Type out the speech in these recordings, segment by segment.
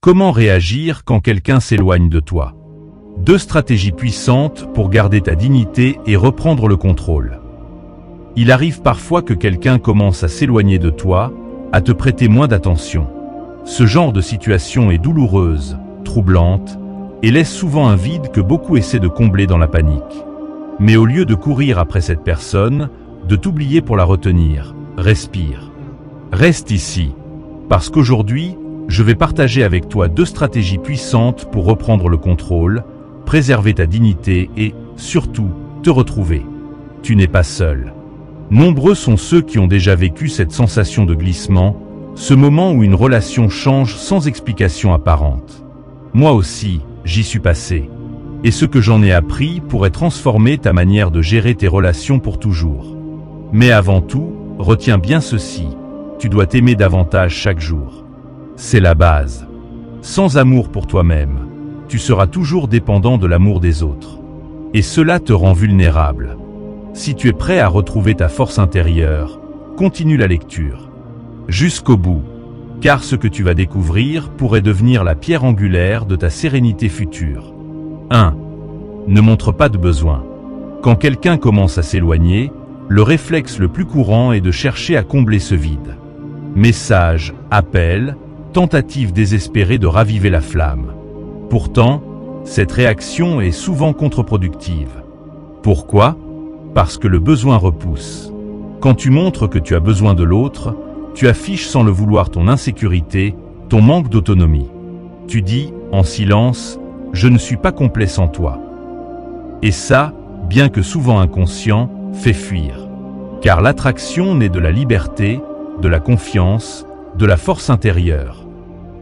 Comment réagir quand quelqu'un s'éloigne de toi? 2 stratégies puissantes pour garder ta dignité et reprendre le contrôle. Il arrive parfois que quelqu'un commence à s'éloigner de toi, à te prêter moins d'attention. Ce genre de situation est douloureuse, troublante, et laisse souvent un vide que beaucoup essaient de combler dans la panique. Mais au lieu de courir après cette personne, de t'oublier pour la retenir, respire. Reste ici, parce qu'aujourd'hui, je vais partager avec toi 2 stratégies puissantes pour reprendre le contrôle, préserver ta dignité et, surtout, te retrouver. Tu n'es pas seul. Nombreux sont ceux qui ont déjà vécu cette sensation de glissement, ce moment où une relation change sans explication apparente. Moi aussi, j'y suis passé. Et ce que j'en ai appris pourrait transformer ta manière de gérer tes relations pour toujours. Mais avant tout, retiens bien ceci, tu dois t'aimer davantage chaque jour. C'est la base. Sans amour pour toi-même, tu seras toujours dépendant de l'amour des autres. Et cela te rend vulnérable. Si tu es prêt à retrouver ta force intérieure, continue la lecture. Jusqu'au bout, car ce que tu vas découvrir pourrait devenir la pierre angulaire de ta sérénité future. 1. Ne montre pas de besoin. Quand quelqu'un commence à s'éloigner, le réflexe le plus courant est de chercher à combler ce vide. Messages, appels, tentative désespérée de raviver la flamme. Pourtant, cette réaction est souvent contre-productive. Pourquoi? Parce que le besoin repousse. Quand tu montres que tu as besoin de l'autre, tu affiches sans le vouloir ton insécurité, ton manque d'autonomie. Tu dis, en silence, « Je ne suis pas complet sans toi ». Et ça, bien que souvent inconscient, fait fuir. Car l'attraction naît de la liberté, de la confiance, de la force intérieure.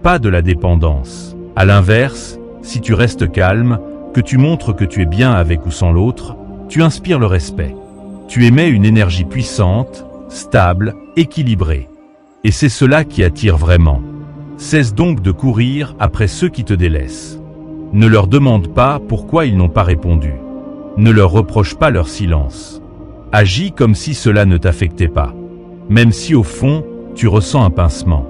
Pas de la dépendance. À l'inverse, si tu restes calme, que tu montres que tu es bien avec ou sans l'autre, tu inspires le respect. Tu émets une énergie puissante, stable, équilibrée. Et c'est cela qui attire vraiment. Cesse donc de courir après ceux qui te délaissent. Ne leur demande pas pourquoi ils n'ont pas répondu. Ne leur reproche pas leur silence. Agis comme si cela ne t'affectait pas. Même si au fond, tu ressens un pincement.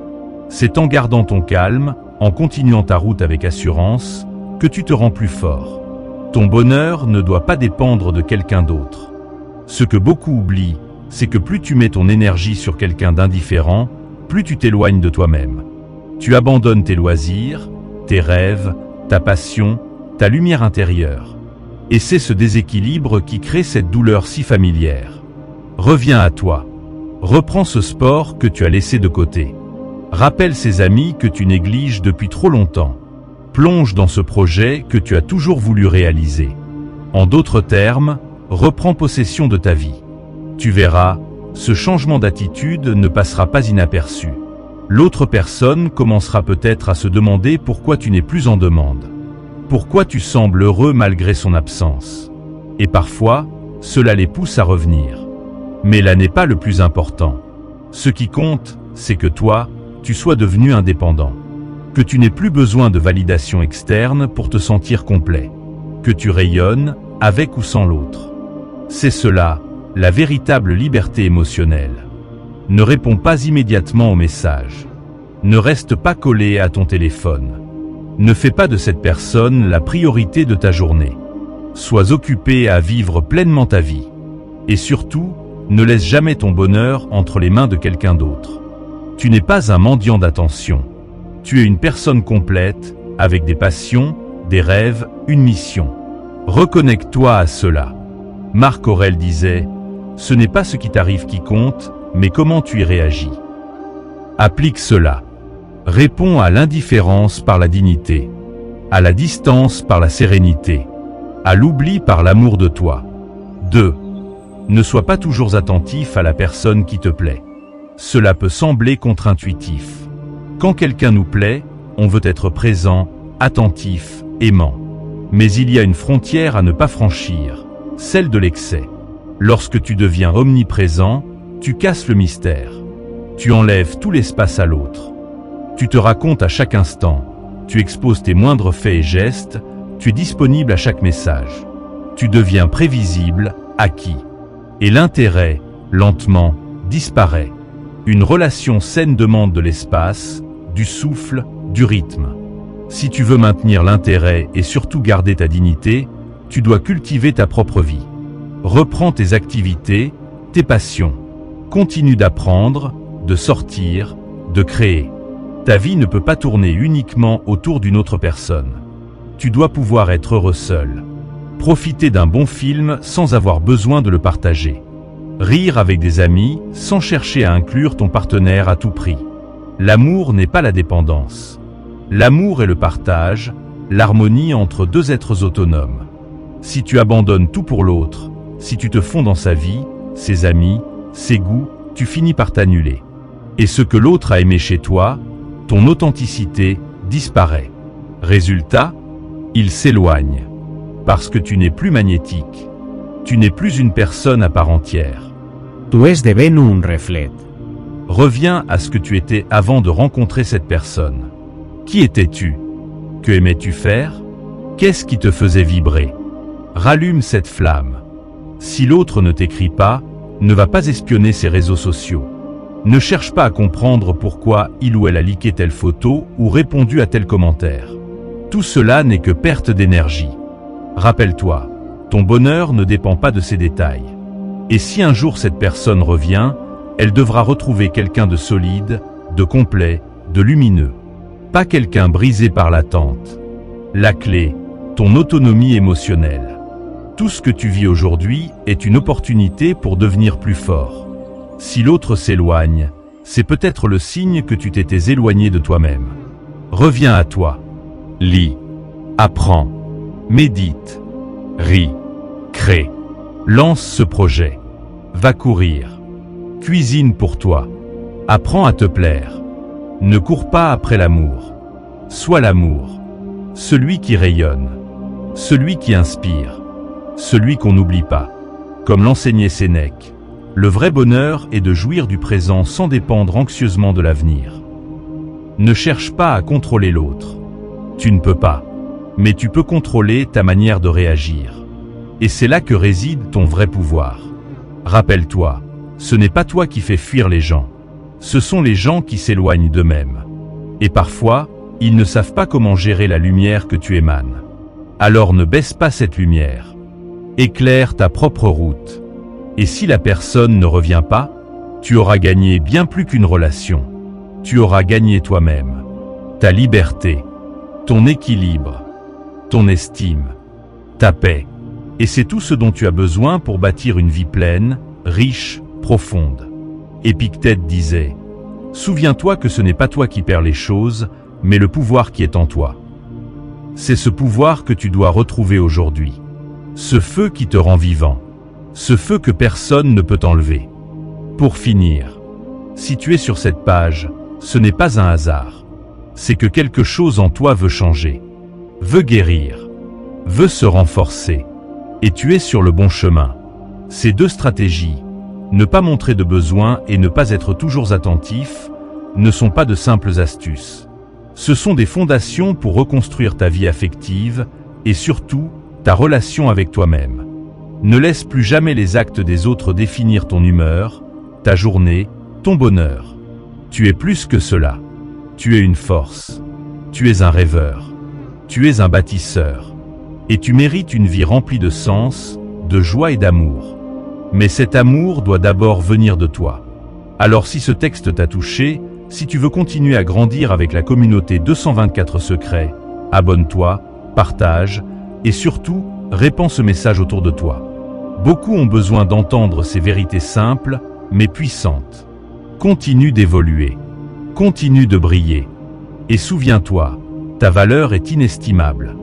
C'est en gardant ton calme, en continuant ta route avec assurance, que tu te rends plus fort. Ton bonheur ne doit pas dépendre de quelqu'un d'autre. Ce que beaucoup oublient, c'est que plus tu mets ton énergie sur quelqu'un d'indifférent, plus tu t'éloignes de toi-même. Tu abandonnes tes loisirs, tes rêves, ta passion, ta lumière intérieure. Et c'est ce déséquilibre qui crée cette douleur si familière. Reviens à toi. Reprends ce sport que tu as laissé de côté. Rappelle ces amis que tu négliges depuis trop longtemps. Plonge dans ce projet que tu as toujours voulu réaliser. En d'autres termes, reprends possession de ta vie. Tu verras, ce changement d'attitude ne passera pas inaperçu. L'autre personne commencera peut-être à se demander pourquoi tu n'es plus en demande. Pourquoi tu sembles heureux malgré son absence. Et parfois, cela les pousse à revenir. Mais là n'est pas le plus important. Ce qui compte, c'est que toi, tu sois devenu indépendant. Que tu n'aies plus besoin de validation externe pour te sentir complet. Que tu rayonnes, avec ou sans l'autre. C'est cela, la véritable liberté émotionnelle. Ne réponds pas immédiatement aux messages. Ne reste pas collé à ton téléphone. Ne fais pas de cette personne la priorité de ta journée. Sois occupé à vivre pleinement ta vie. Et surtout, ne laisse jamais ton bonheur entre les mains de quelqu'un d'autre. Tu n'es pas un mendiant d'attention. Tu es une personne complète, avec des passions, des rêves, une mission. Reconnecte-toi à cela. Marc Aurèle disait, « Ce n'est pas ce qui t'arrive qui compte, mais comment tu y réagis. » Applique cela. Réponds à l'indifférence par la dignité, à la distance par la sérénité, à l'oubli par l'amour de toi. 2. Ne sois pas toujours attentif à la personne qui te plaît. Cela peut sembler contre-intuitif. Quand quelqu'un nous plaît, on veut être présent, attentif, aimant. Mais il y a une frontière à ne pas franchir, celle de l'excès. Lorsque tu deviens omniprésent, tu casses le mystère. Tu enlèves tout l'espace à l'autre. Tu te racontes à chaque instant. Tu exposes tes moindres faits et gestes. Tu es disponible à chaque message. Tu deviens prévisible, acquis. Et l'intérêt, lentement, disparaît. Une relation saine demande de l'espace, du souffle, du rythme. Si tu veux maintenir l'intérêt et surtout garder ta dignité, tu dois cultiver ta propre vie. Reprends tes activités, tes passions. Continue d'apprendre, de sortir, de créer. Ta vie ne peut pas tourner uniquement autour d'une autre personne. Tu dois pouvoir être heureux seul. Profiter d'un bon film sans avoir besoin de le partager. Rire avec des amis sans chercher à inclure ton partenaire à tout prix. L'amour n'est pas la dépendance. L'amour est le partage, l'harmonie entre deux êtres autonomes. Si tu abandonnes tout pour l'autre, si tu te fonds dans sa vie, ses amis, ses goûts, tu finis par t'annuler. Et ce que l'autre a aimé chez toi, ton authenticité, disparaît. Résultat, il s'éloigne. Parce que tu n'es plus magnétique. Tu n'es plus une personne à part entière. Tu esdeven un reflet. Reviens à ce que tu étais avant de rencontrer cette personne. Qui étais-tu? Que aimais-tu faire? Qu'est-ce qui te faisait vibrer? Rallume cette flamme. Si l'autre ne t'écrit pas, ne va pas espionner ses réseaux sociaux. Ne cherche pas à comprendre pourquoi il ou elle a liké telle photo ou répondu à tel commentaire. Tout cela n'est que perte d'énergie. Rappelle-toi, ton bonheur ne dépend pas de ces détails. Et si un jour cette personne revient, elle devra retrouver quelqu'un de solide, de complet, de lumineux. Pas quelqu'un brisé par l'attente. La clé, ton autonomie émotionnelle. Tout ce que tu vis aujourd'hui est une opportunité pour devenir plus fort. Si l'autre s'éloigne, c'est peut-être le signe que tu t'étais éloigné de toi-même. Reviens à toi. Lis. Apprends. Médite. Ris. Crée. Lance ce projet. Va courir. Cuisine pour toi. Apprends à te plaire. Ne cours pas après l'amour. Sois l'amour. Celui qui rayonne. Celui qui inspire. Celui qu'on n'oublie pas. Comme l'enseignait Sénèque, le vrai bonheur est de jouir du présent sans dépendre anxieusement de l'avenir. Ne cherche pas à contrôler l'autre. Tu ne peux pas. Mais tu peux contrôler ta manière de réagir. Et c'est là que réside ton vrai pouvoir. Rappelle-toi, ce n'est pas toi qui fais fuir les gens. Ce sont les gens qui s'éloignent d'eux-mêmes. Et parfois, ils ne savent pas comment gérer la lumière que tu émanes. Alors ne baisse pas cette lumière. Éclaire ta propre route. Et si la personne ne revient pas, tu auras gagné bien plus qu'une relation. Tu auras gagné toi-même, ta liberté, ton équilibre, ton estime, ta paix. Et c'est tout ce dont tu as besoin pour bâtir une vie pleine, riche, profonde. Épictète disait, « Souviens-toi que ce n'est pas toi qui perds les choses, mais le pouvoir qui est en toi. » C'est ce pouvoir que tu dois retrouver aujourd'hui. Ce feu qui te rend vivant. Ce feu que personne ne peut enlever. Pour finir, si tu es sur cette page, ce n'est pas un hasard. C'est que quelque chose en toi veut changer, veut guérir, veut se renforcer. Et tu es sur le bon chemin. Ces deux stratégies, ne pas montrer de besoin et ne pas être toujours attentif, ne sont pas de simples astuces. Ce sont des fondations pour reconstruire ta vie affective et surtout ta relation avec toi-même. Ne laisse plus jamais les actes des autres définir ton humeur, ta journée, ton bonheur. Tu es plus que cela. Tu es une force. Tu es un rêveur. Tu es un bâtisseur. Et tu mérites une vie remplie de sens, de joie et d'amour. Mais cet amour doit d'abord venir de toi. Alors si ce texte t'a touché, si tu veux continuer à grandir avec la communauté 224 secrets, abonne-toi, partage, et surtout, répands ce message autour de toi. Beaucoup ont besoin d'entendre ces vérités simples, mais puissantes. Continue d'évoluer. Continue de briller. Et souviens-toi, ta valeur est inestimable.